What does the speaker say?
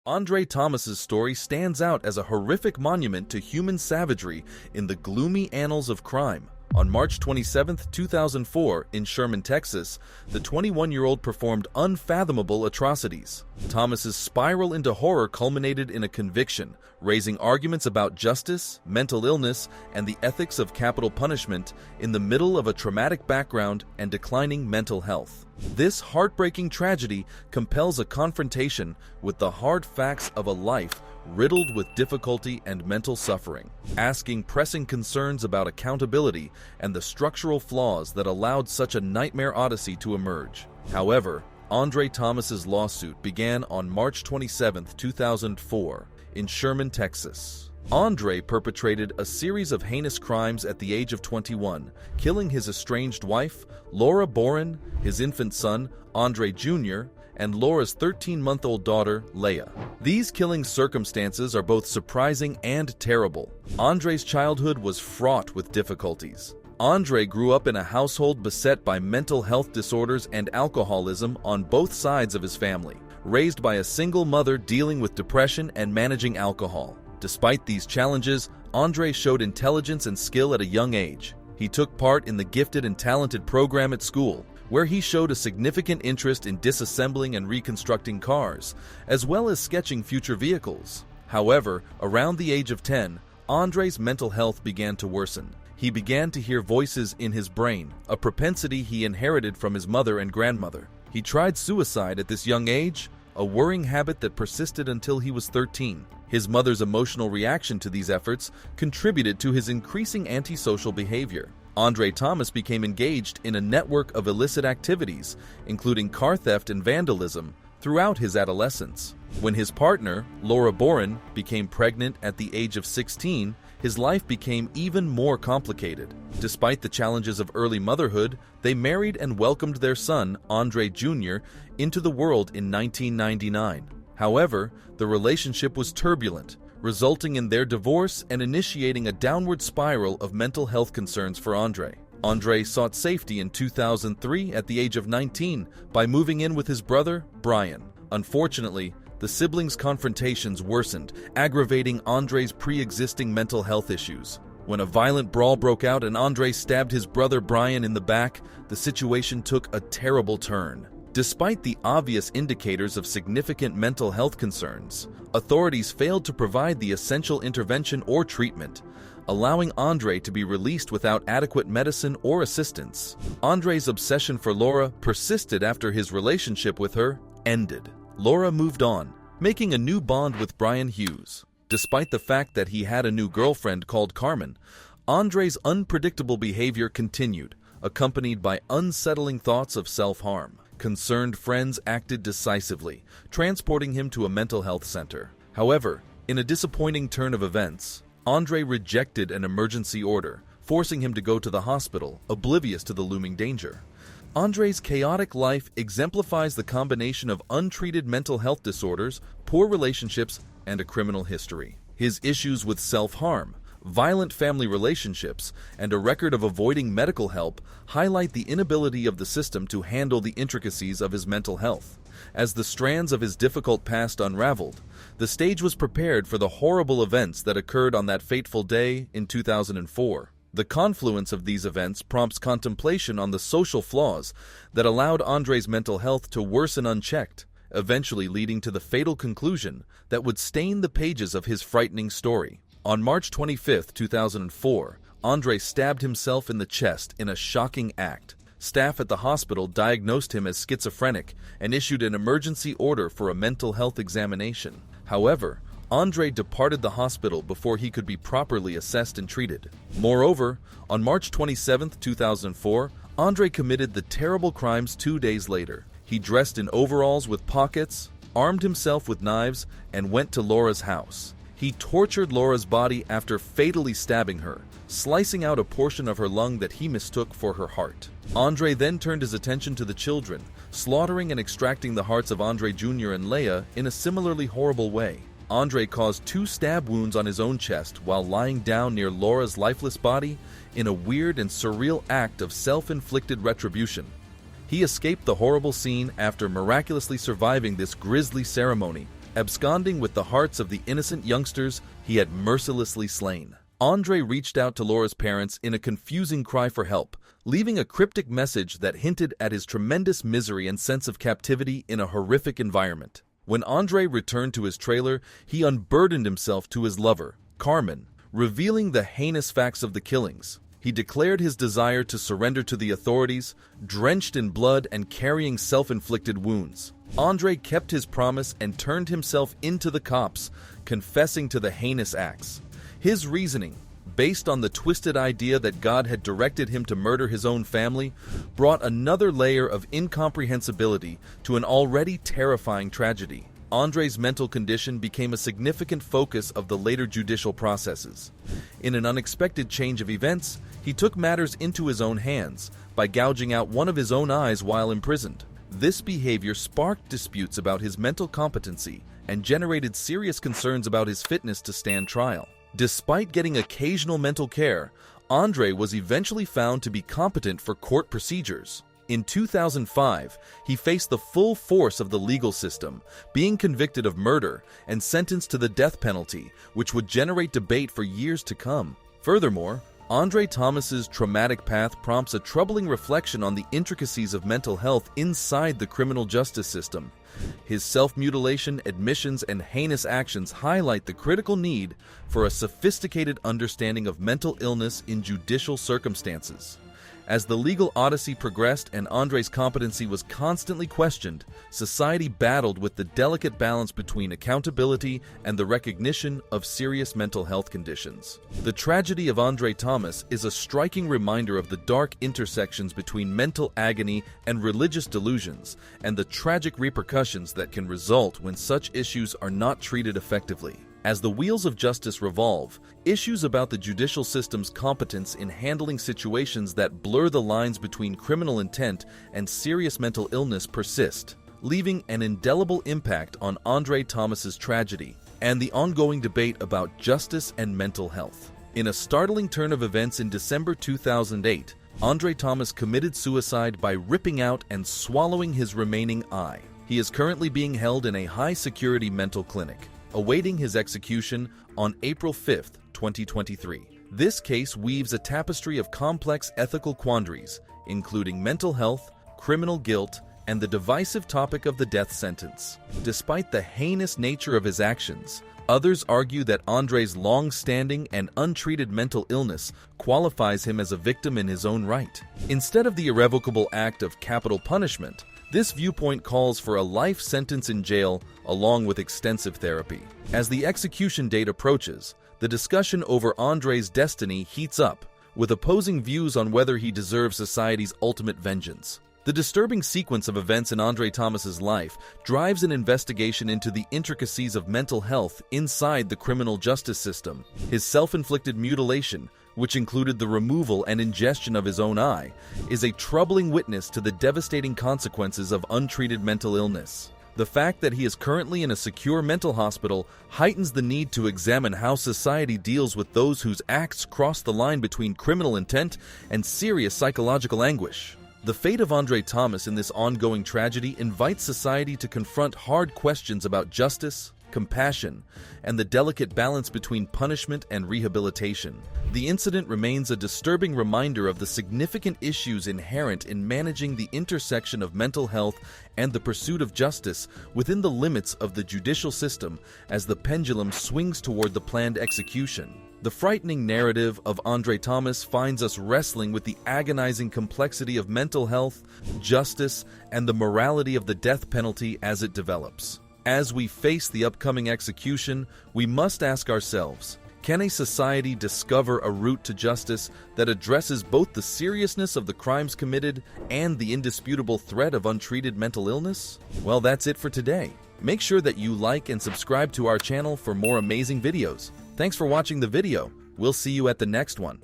Andre Thomas's story stands out as a horrific monument to human savagery in the gloomy annals of crime. On March 27, 2004, in Sherman, Texas, the 21-year-old performed unfathomable atrocities. Thomas's spiral into horror culminated in a conviction, raising arguments about justice, mental illness, and the ethics of capital punishment in the middle of a traumatic background and declining mental health. This heartbreaking tragedy compels a confrontation with the hard facts of a life riddled with difficulty and mental suffering, asking pressing concerns about accountability and the structural flaws that allowed such a nightmare odyssey to emerge. However, Andre Thomas's lawsuit began on March 27, 2004, in Sherman, Texas. Andre perpetrated a series of heinous crimes at the age of 21, killing his estranged wife, Laura Boren, his infant son, Andre Jr., and Laura's 13-month-old daughter, Leah. These killing circumstances are both surprising and terrible. Andre's childhood was fraught with difficulties. Andre grew up in a household beset by mental health disorders and alcoholism on both sides of his family, raised by a single mother dealing with depression and managing alcohol. Despite these challenges, Andre showed intelligence and skill at a young age. He took part in the Gifted and Talented program at school, where he showed a significant interest in disassembling and reconstructing cars, as well as sketching future vehicles. However, around the age of 10, Andre's mental health began to worsen. He began to hear voices in his brain, a propensity he inherited from his mother and grandmother. He tried suicide at this young age, a worrying habit that persisted until he was 13. His mother's emotional reaction to these efforts contributed to his increasing antisocial behavior. Andre Thomas became engaged in a network of illicit activities, including car theft and vandalism, throughout his adolescence. When his partner, Laura Boren, became pregnant at the age of 16, his life became even more complicated. Despite the challenges of early motherhood, they married and welcomed their son, Andre Jr., into the world in 1999. However, the relationship was turbulent, resulting in their divorce and initiating a downward spiral of mental health concerns for Andre. Andre sought safety in 2003 at the age of 19 by moving in with his brother, Brian. Unfortunately, the siblings' confrontations worsened, aggravating Andre's pre-existing mental health issues. When a violent brawl broke out and Andre stabbed his brother Brian in the back, the situation took a terrible turn. Despite the obvious indicators of significant mental health concerns, authorities failed to provide the essential intervention or treatment, allowing Andre to be released without adequate medicine or assistance. Andre's obsession for Laura persisted after his relationship with her ended. Laura moved on, making a new bond with Brian Hughes. Despite the fact that he had a new girlfriend called Carmen, Andre's unpredictable behavior continued, accompanied by unsettling thoughts of self-harm. Concerned friends acted decisively, transporting him to a mental health center. However, in a disappointing turn of events, Andre rejected an emergency order, forcing him to go to the hospital, oblivious to the looming danger. Andre's chaotic life exemplifies the combination of untreated mental health disorders, poor relationships, and a criminal history. His issues with self-harm, violent family relationships, and a record of avoiding medical help highlight the inability of the system to handle the intricacies of his mental health. As the strands of his difficult past unraveled, the stage was prepared for the horrible events that occurred on that fateful day in 2004. The confluence of these events prompts contemplation on the social flaws that allowed Andre's mental health to worsen unchecked, eventually leading to the fatal conclusion that would stain the pages of his frightening story. On March 25, 2004, Andre stabbed himself in the chest in a shocking act. Staff at the hospital diagnosed him as schizophrenic and issued an emergency order for a mental health examination. However, Andre departed the hospital before he could be properly assessed and treated. Moreover, on March 27, 2004, Andre committed the terrible crimes 2 days later. He dressed in overalls with pockets, armed himself with knives, and went to Laura's house. He tortured Laura's body after fatally stabbing her, slicing out a portion of her lung that he mistook for her heart. Andre then turned his attention to the children, slaughtering and extracting the hearts of Andre Jr. and Leah in a similarly horrible way. Andre caused 2 stab wounds on his own chest while lying down near Laura's lifeless body in a weird and surreal act of self-inflicted retribution. He escaped the horrible scene after miraculously surviving this grisly ceremony, absconding with the hearts of the innocent youngsters he had mercilessly slain. Andre reached out to Laura's parents in a confusing cry for help, leaving a cryptic message that hinted at his tremendous misery and sense of captivity in a horrific environment. When Andre returned to his trailer, he unburdened himself to his lover, Carmen, revealing the heinous facts of the killings. He declared his desire to surrender to the authorities, drenched in blood and carrying self-inflicted wounds. Andre kept his promise and turned himself into the cops, confessing to the heinous acts. His reasoning, based on the twisted idea that God had directed him to murder his own family, brought another layer of incomprehensibility to an already terrifying tragedy. Andre's mental condition became a significant focus of the later judicial processes. In an unexpected change of events, he took matters into his own hands by gouging out one of his own eyes while imprisoned. This behavior sparked disputes about his mental competency and generated serious concerns about his fitness to stand trial. Despite getting occasional mental care, Andre was eventually found to be competent for court procedures. In 2005, he faced the full force of the legal system, being convicted of murder and sentenced to the death penalty, which would generate debate for years to come. Furthermore, Andre Thomas's traumatic path prompts a troubling reflection on the intricacies of mental health inside the criminal justice system. His self-mutilation, admissions, and heinous actions highlight the critical need for a sophisticated understanding of mental illness in judicial circumstances. As the legal odyssey progressed and Andre's competency was constantly questioned, society battled with the delicate balance between accountability and the recognition of serious mental health conditions. The tragedy of Andre Thomas is a striking reminder of the dark intersections between mental agony and religious delusions, and the tragic repercussions that can result when such issues are not treated effectively. As the wheels of justice revolve, issues about the judicial system's competence in handling situations that blur the lines between criminal intent and serious mental illness persist, leaving an indelible impact on Andre Thomas's tragedy and the ongoing debate about justice and mental health. In a startling turn of events in December 2008, Andre Thomas committed suicide by ripping out and swallowing his remaining eye. He is currently being held in a high-security mental clinic, awaiting his execution on April 5, 2023. This case weaves a tapestry of complex ethical quandaries, including mental health, criminal guilt, and the divisive topic of the death sentence. Despite the heinous nature of his actions, others argue that Andre's long-standing and untreated mental illness qualifies him as a victim in his own right. Instead of the irrevocable act of capital punishment, this viewpoint calls for a life sentence in jail along with extensive therapy. As the execution date approaches, the discussion over Andre's destiny heats up, with opposing views on whether he deserves society's ultimate vengeance. The disturbing sequence of events in Andre Thomas's life drives an investigation into the intricacies of mental health inside the criminal justice system. His self-inflicted mutilation, which included the removal and ingestion of his own eye, is a troubling witness to the devastating consequences of untreated mental illness. The fact that he is currently in a secure mental hospital heightens the need to examine how society deals with those whose acts cross the line between criminal intent and serious psychological anguish. The fate of Andre Thomas in this ongoing tragedy invites society to confront hard questions about justice, compassion, and the delicate balance between punishment and rehabilitation. The incident remains a disturbing reminder of the significant issues inherent in managing the intersection of mental health and the pursuit of justice within the limits of the judicial system as the pendulum swings toward the planned execution. The frightening narrative of Andre Thomas finds us wrestling with the agonizing complexity of mental health, justice, and the morality of the death penalty as it develops. As we face the upcoming execution, we must ask ourselves, can a society discover a route to justice that addresses both the seriousness of the crimes committed and the indisputable threat of untreated mental illness? Well, that's it for today. Make sure that you like and subscribe to our channel for more amazing videos. Thanks for watching the video. We'll see you at the next one.